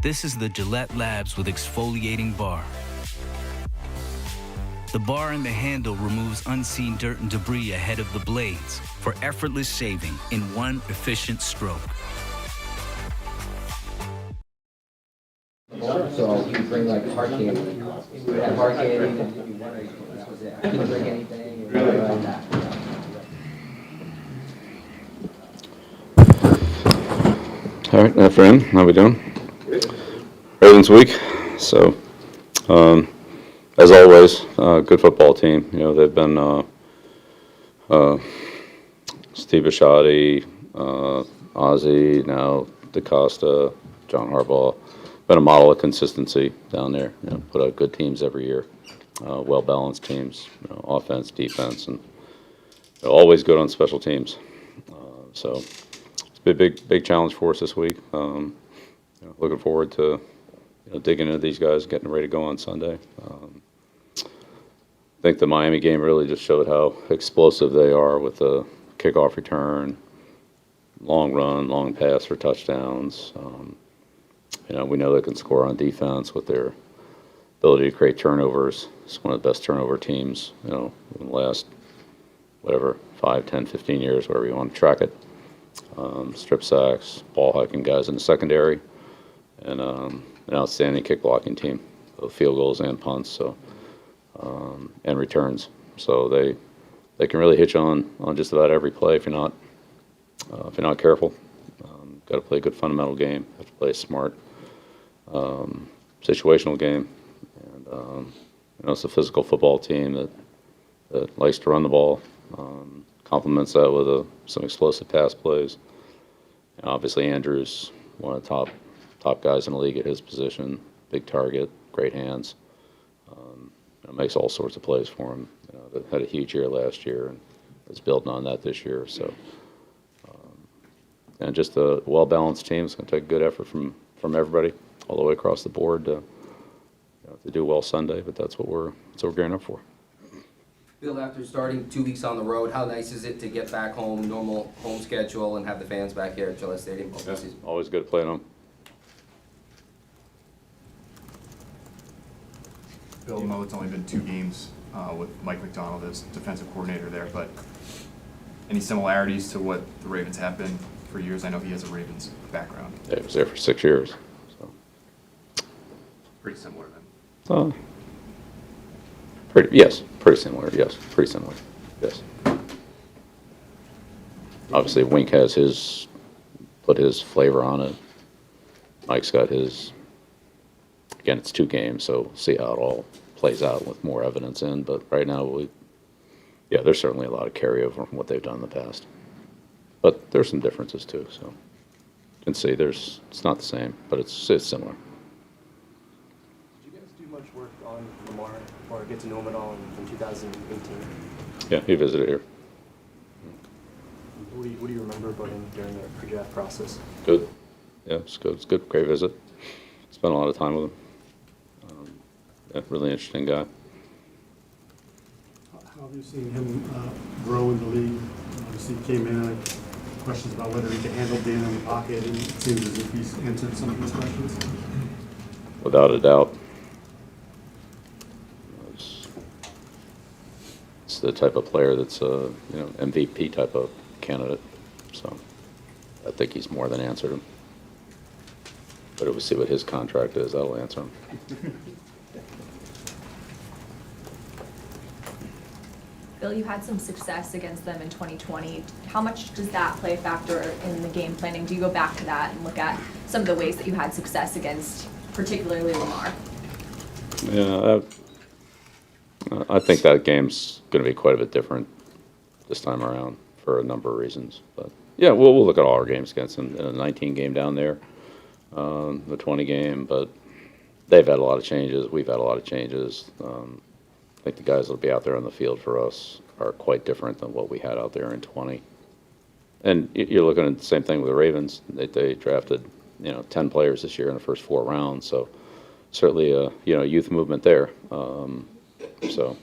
This is the Gillette Labs with exfoliating bar. The bar and the handle removes unseen dirt and debris ahead of the blades for effortless shaving in one efficient stroke. So you bring like hard candy. You would have hard candy. You can drink anything. Like that. All right, afternoon. How we doing? Ravens week. So, as always, good football team. You know, they've been Steve Bisciotti, Ozzie, now DeCosta, John Harbaugh. Been a model of consistency down there. You know, put out good teams every year, well-balanced teams, you know, offense, defense, and they're always good on special teams. So it's been a big challenge for us this week. You know, looking forward to digging into these guys, getting ready to go on Sunday. I think the Miami game really just showed how explosive they are with the kickoff return, long run, long pass for touchdowns. You know, we know they can score on defense with their ability to create turnovers. It's one of the best turnover teams, you know, in the last, 5, 10, 15 years, wherever you want to track it. Strip sacks, ball hacking guys in the secondary, and an outstanding kick blocking team, both field goals and punts, so and returns. So they can really hitch on just about every play if you're not careful. Got to play a good fundamental game. Have to play a smart situational game, and you know, it's a physical football team that likes to run the ball. Complements that with some explosive pass plays. And obviously, Andrews, one of the top guys in the league at his position. Big target, great hands. You know, makes all sorts of plays for him. You know, they had a huge year last year and is building on that this year. So, and just a well-balanced team. It's going to take good effort from everybody all the way across the board to do well Sunday. But that's what we're gearing up for. Bill, after starting 2 weeks on the road, how nice is it to get back home, normal home schedule, and have the fans back here at Gillette Stadium? Yeah, always good playing home. Bill, I know it's only been 2 games with Mike McDonald as defensive coordinator there, but any similarities to what the Ravens have been for years? I know he has a Ravens background. Yeah, he was there for 6 years. So. Pretty similar then. Pretty similar. Yes, pretty similar. Yes. Obviously, Wink has put his flavor on it. Mike's got his. Again, it's 2 games, so we'll see how it all plays out with more evidence in. But right now, there's certainly a lot of carryover from what they've done in the past. But there's some differences too. So you can see it's not the same, but it's similar. Did you guys do much work on Lamar or get to know him at all in 2018? Yeah, he visited here. What do you remember about him during the pre-draft process? Good. Yeah, it's good. It's good. Great visit. Spent a lot of time with him. Yeah, really interesting guy. How have you seen him grow in the league? Obviously, he came in like questions about whether he could handle being in the pocket, and it seems as if he's answered some of those questions. Without a doubt. It's the type of player that's a MVP type of candidate. So I think he's more than answered him. But we'll see what his contract is. That'll answer him. Bill, you had some success against them in 2020. How much does that play a factor in the game planning? Do you go back to that and look at some of the ways that you had success against, particularly Lamar? Yeah, I think that game's going to be quite a bit different this time around for a number of reasons. But yeah, we'll look at all our games against them. In a 19 game down there, the 20 game, but they've had a lot of changes. We've had a lot of changes. I think the guys that'll be out there on the field for us are quite different than what we had out there in 20. And you're looking at the same thing with the Ravens. They drafted 10 players this year in the first 4 rounds. So certainly a youth movement there. So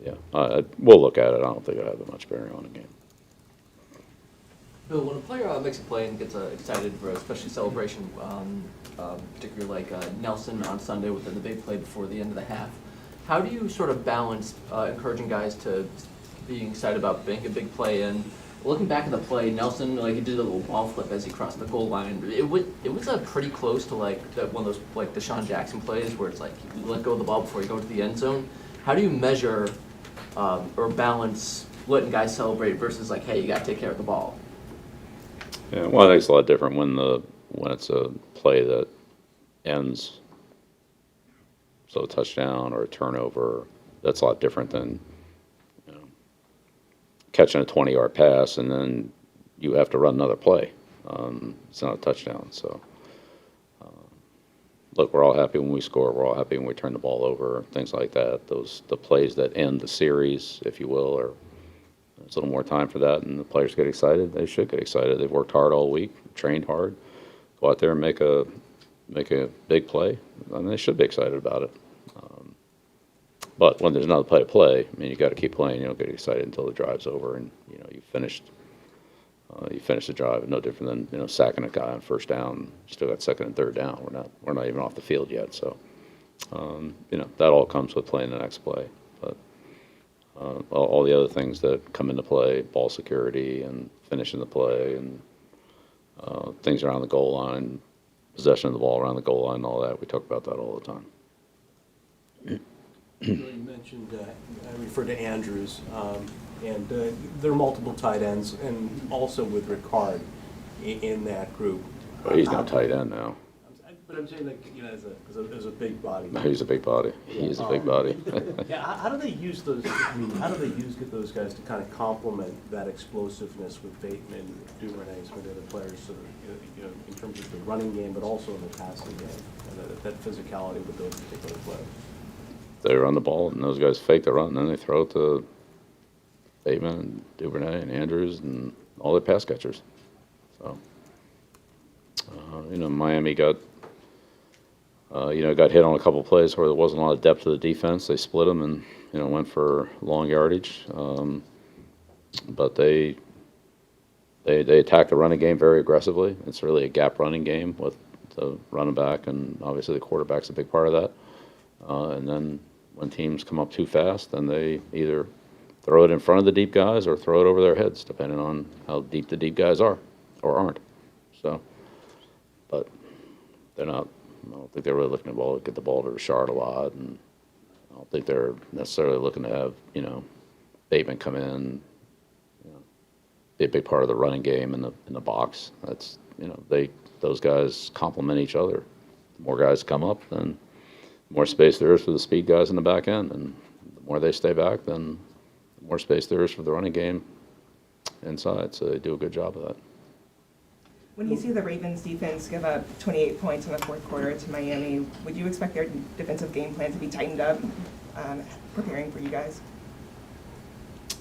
yeah, we'll look at it. I don't think it'll have much bearing on the game. Bill, when a player makes a play and gets excited for a special celebration, particularly like Nelson on Sunday with the big play before the end of the half, how do you sort of balance encouraging guys to being excited about making a big play? And looking back at the play, Nelson, like, he did a little ball flip as he crossed the goal line. It was pretty close to like one of those like Deshaun Jackson plays where it's like you let go of the ball before you go to the end zone. How do you measure or balance letting guys celebrate versus like, hey, you got to take care of the ball? Yeah, well, I think it's a lot different when it's a play that ends, so a touchdown or a turnover. That's a lot different than, you know, catching a 20-yard pass and then you have to run another play. It's not a touchdown. So, look, we're all happy when we score. We're all happy when we turn the ball over, things like that. The plays that end the series, if you will, or there's a little more time for that, and the players get excited. They should get excited. They've worked hard all week, trained hard. Go out there and make a big play. I mean, they should be excited about it. But when there's another play to play, I mean, you got to keep playing. You don't get excited until the drive's over and you finished the drive. No different than sacking a guy on first down. Still got second and third down. We're not even off the field yet. So that all comes with playing the next play. But all the other things that come into play, ball security and finishing the play and things around the goal line, possession of the ball around the goal line and all that, we talk about that all the time. You mentioned, I referred to Andrews, and there are multiple tight ends, and also with Ricard in that group. But he's not tight end now. But I'm saying, like, as a big body. He's a big body. He's a big body. Yeah, how do they use those? I mean, how do they get those guys to kind of complement that explosiveness with Bateman, Duvernay, some of the other players, so that, in terms of the running game, but also in the passing game, and that physicality with those particular players? They run the ball, and those guys fake the run, and then they throw it to Bateman and Duvernay and Andrews and all their pass catchers. So, Miami got hit on a couple of plays where there wasn't a lot of depth to the defense. They split them and went for long yardage, but they attack the running game very aggressively. It's really a gap running game with the running back, and obviously the quarterback's a big part of that. And then when teams come up too fast, then they either throw it in front of the deep guys or throw it over their heads, depending on how deep the deep guys are or aren't. So, but they're not. I don't think they're really looking to get the ball to Richard a lot, and I don't think they're necessarily looking to have Bateman come in, be a big part of the running game in the box. That's those guys complement each other. The more guys come up, then the more space there is for the speed guys in the back end, and the more they stay back, then the more space there is for the running game inside. So they do a good job of that. When you see the Ravens defense give up 28 points in the fourth quarter to Miami, would you expect their defensive game plan to be tightened up, preparing for you guys?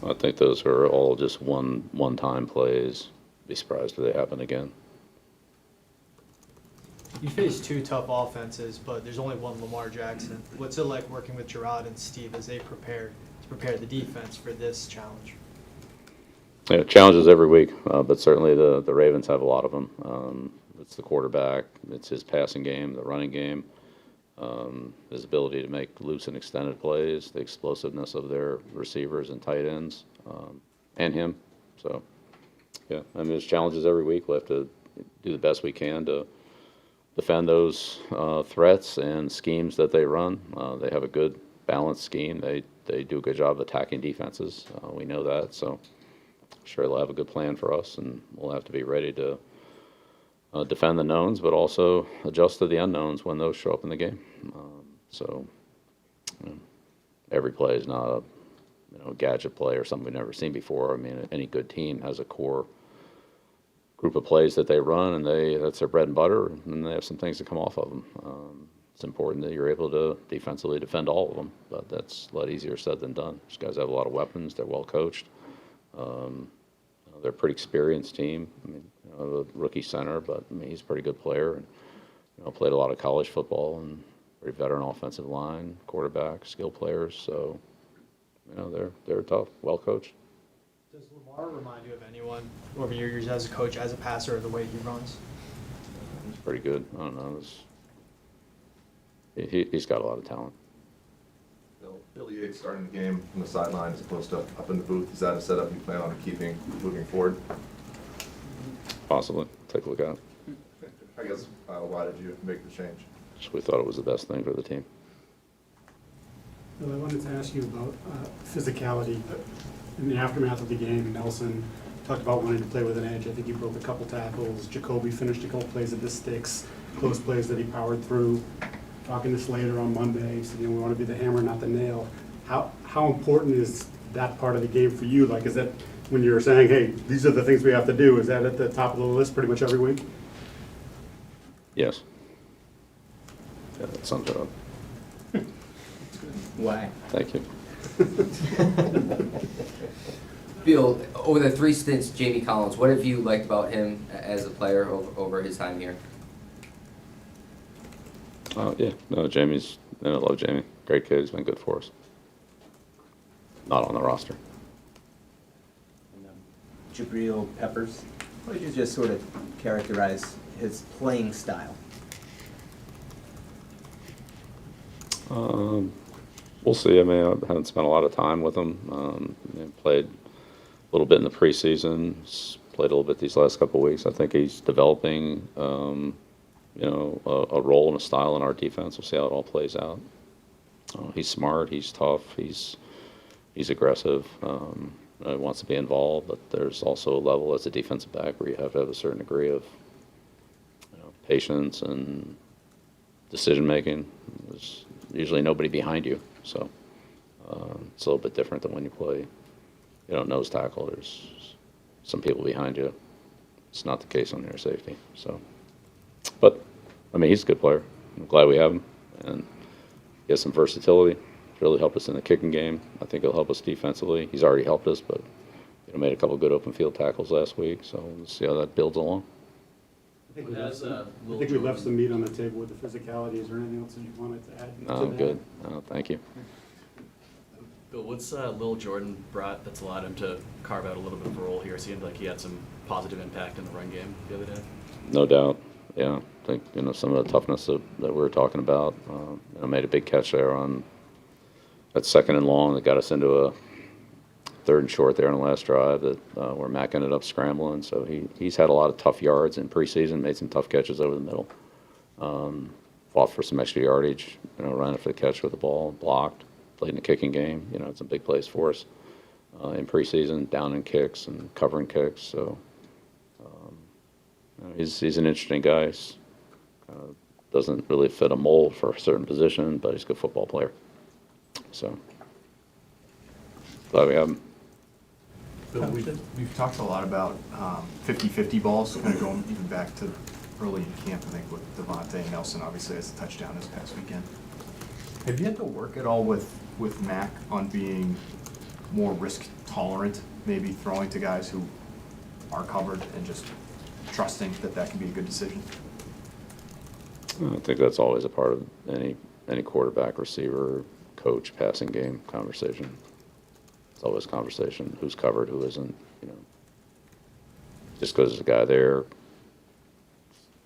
I think those are all just one-time plays. Be surprised if they happen again. You face two tough offenses, but there's only one Lamar Jackson. What's it like working with Gerard and Steve as they prepare the defense for this challenge? Yeah, challenges every week, but certainly the Ravens have a lot of them. It's the quarterback, it's his passing game, the running game, his ability to make loose and extended plays, the explosiveness of their receivers and tight ends, and him. So, yeah, I mean, there's challenges every week. We'll have to do the best we can to defend those threats and schemes that they run. They have a good balanced scheme. They do a good job of attacking defenses. We know that, so sure they'll have a good plan for us, and we'll have to be ready to defend the knowns, but also adjust to the unknowns when those show up in the game. Every play is not a gadget play or something we've never seen before. I mean, any good team has a core group of plays that they run, and that's their bread and butter, and they have some things to come off of them. It's important that you're able to defensively defend all of them, but that's a lot easier said than done. These guys have a lot of weapons. They're well coached. They're a pretty experienced team. I mean, the rookie center, but I mean, he's a pretty good player, and played a lot of college football, and very veteran offensive line, quarterback, skill players. So, they're tough, well coached. Does Lamar Lamar remind you of anyone over your years as a coach, as a passer, or the way he runs? He's pretty good. I don't know. He's got a lot of talent. Bill Yates starting the game from the sideline as opposed to up in the booth. Is that a setup you plan on keeping moving forward? Possibly. Take a look at it. I guess, why did you make the change? Just we thought it was the best thing for the team. Bill, I wanted to ask you about physicality. In the aftermath of the game, Nelson talked about wanting to play with an edge. I think he broke a couple tackles. Jacoby finished a couple plays at the sticks, close plays that he powered through. Talking to Slater on Monday, he said, we want to be the hammer, not the nail. How important is that part of the game for you? Like, is that when you're saying, hey, these are the things we have to do, is that at the top of the list pretty much every week? Yes. Yeah, that sums it up. Why? Thank you. Bill, over the 3 stints, Jamie Collins, what have you liked about him as a player over his time here? Yeah, no, Jamie's, I love Jamie. Great kid, he's been good for us. Not on the roster. Jabril Peppers, how would you just sort of characterize his playing style? We'll see. I mean, I haven't spent a lot of time with him. Played a little bit in the preseason, played a little bit these last couple of weeks. I think he's developing, a role and a style in our defense. We'll see how it all plays out. He's smart. He's tough. He's aggressive. He wants to be involved, but there's also a level as a defensive back where you have to have a certain degree of patience and decision making. There's usually nobody behind you, so it's a little bit different than when you play, nose tackle. There's some people behind you. It's not the case on your safety. So, but I mean, he's a good player. I'm glad we have him, and he has some versatility. Really helped us in the kicking game. I think he'll help us defensively. He's already helped us, but made a couple good open field tackles last week. So we'll see how that builds along. I think we left some meat on the table with the physicality. Is there anything else that you wanted to add? No, I'm good. No, thank you. Bill, what's Lil Jordan brought that's allowed him to carve out a little bit of a role here? It seemed like he had some positive impact in the run game the other day. No doubt. Yeah, I think some of the toughness that we were talking about. Made a big catch there on that 2nd and long that got us into a 3rd and short there on the last drive that where Mac ended up scrambling. So he's had a lot of tough yards in preseason, made some tough catches over the middle. Fought for some extra yardage, ran after the catch with the ball, blocked, played in the kicking game. It's a big place for us in preseason, down in kicks and covering kicks. So he's an interesting guy. He's, doesn't really fit a mold for a certain position, but he's a good football player. So glad we have him. Bill, we've talked a lot about 50-50 balls, kind of going even back to early in camp, I think, with Devontae and Nelson, obviously, as a touchdown this past weekend. Have you had to work at all with Mac on being more risk tolerant, maybe throwing to guys who are covered and just trusting that can be a good decision? I think that's always a part of any quarterback, receiver, coach, passing game conversation. It's always a conversation. Who's covered, who isn't, Just because there's a guy there,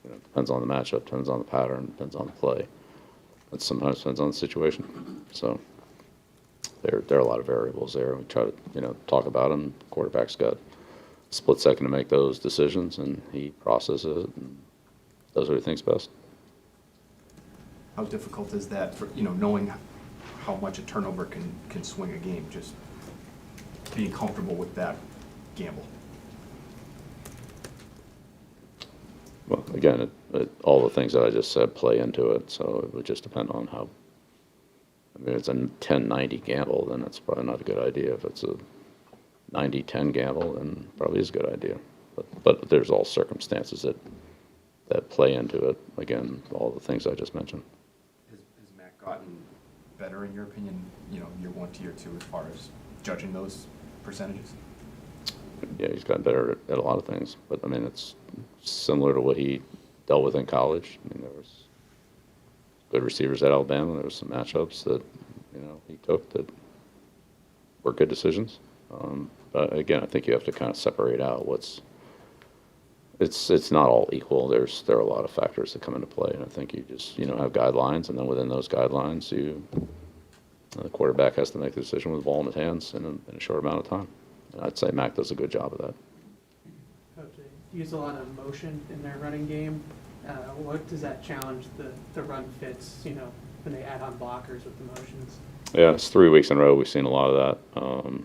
depends on the matchup, depends on the pattern, depends on the play. It sometimes depends on the situation. So there are a lot of variables there. We try to, talk about them. The quarterback's got a split second to make those decisions, and he processes it and does what he thinks best. How difficult is that for, knowing how much a turnover can swing a game, just being comfortable with that gamble? Well, again, all the things that I just said play into it, so it would just depend on how. I mean, if it's a 10-90 gamble, then it's probably not a good idea. If it's a 90-10 gamble, then probably is a good idea. But there's all circumstances that play into it. Again, all the things I just mentioned. Has Mac gotten better, in your opinion, year 1 to year 2, as far as judging those percentages? Yeah, he's gotten better at a lot of things. But, I mean, it's similar to what he dealt with in college. I mean, there was good receivers at Alabama. There was some matchups that, he took that were good decisions. But again, I think you have to kind of separate out it's not all equal. There are a lot of factors that come into play, and I think you just have guidelines, and then within those guidelines, the quarterback has to make the decision with the ball in his hands in a short amount of time. And I'd say Mac does a good job of that. Okay. Use a lot of motion in their running game. What does that challenge the run fits? When they add on blockers with the motions. Yeah, it's 3 weeks in a row we've seen a lot of that.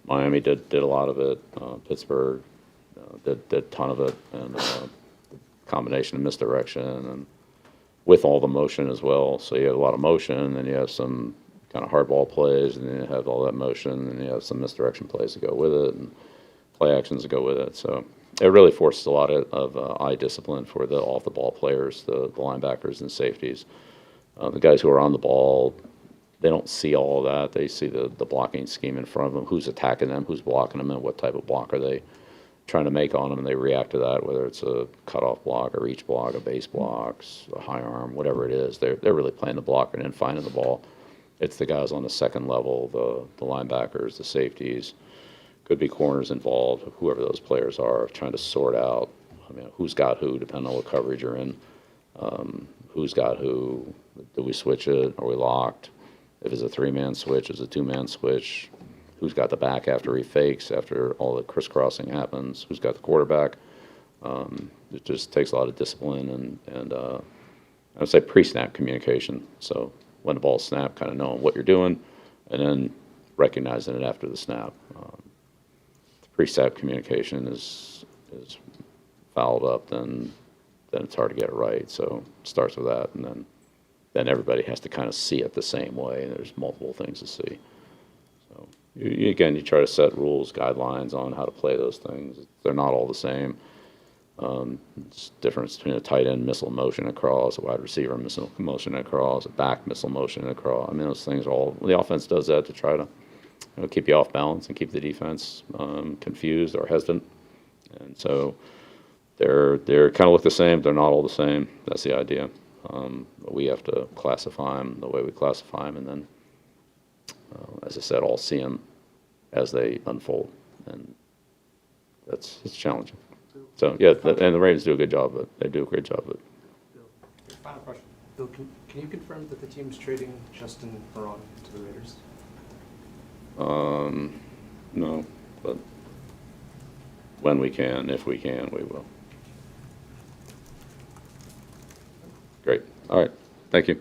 Miami did a lot of it. Pittsburgh did a ton of it, and combination of misdirection and with all the motion as well. So you have a lot of motion, and then you have some kind of hardball plays, and then you have all that motion, and you have some misdirection plays to go with it, and play actions to go with it. So it really forces a lot of eye discipline for the off-the-ball players, the linebackers and safeties. The guys who are on the ball, they don't see all of that. They see the blocking scheme in front of them, who's attacking them, who's blocking them, and what type of block are they trying to make on them, and they react to that, whether it's a cutoff block, a reach block, a base block, a high arm, whatever it is. They're really playing the blocker and then finding the ball. It's the guys on the second level, the linebackers, the safeties, could be corners involved, whoever those players are, trying to sort out, who's got who, depending on what coverage you're in, who's got who, do we switch it, are we locked? If it's a 3-man switch, it's a 2-man switch. Who's got the back after he fakes, after all the crisscrossing happens? Who's got the quarterback? It just takes a lot of discipline and I would say pre-snap communication. So when the ball's snapped, kind of knowing what you're doing, and then recognizing it after the snap. Pre-snap communication is fouled up, then it's hard to get it right. So it starts with that, and then everybody has to kind of see it the same way, and there's multiple things to see. So you try to set rules, guidelines on how to play those things. They're not all the same. It's difference between a tight end missile motion across, a wide receiver missile motion across, a back missile motion across. Those things are all, the offense does that to try to keep you off balance and keep the defense confused or hesitant. And so they're kind of look the same. They're not all the same. That's the idea. But we have to classify them the way we classify them, and then, as I said, all see them as they unfold, and it's challenging. So yeah, and the Ravens do a good job of it. They do a great job of it. Final question. Bill, can you confirm that the team's trading Justin Perron to the Raiders? No, but when we can, if we can, we will. Great. All right. Thank you.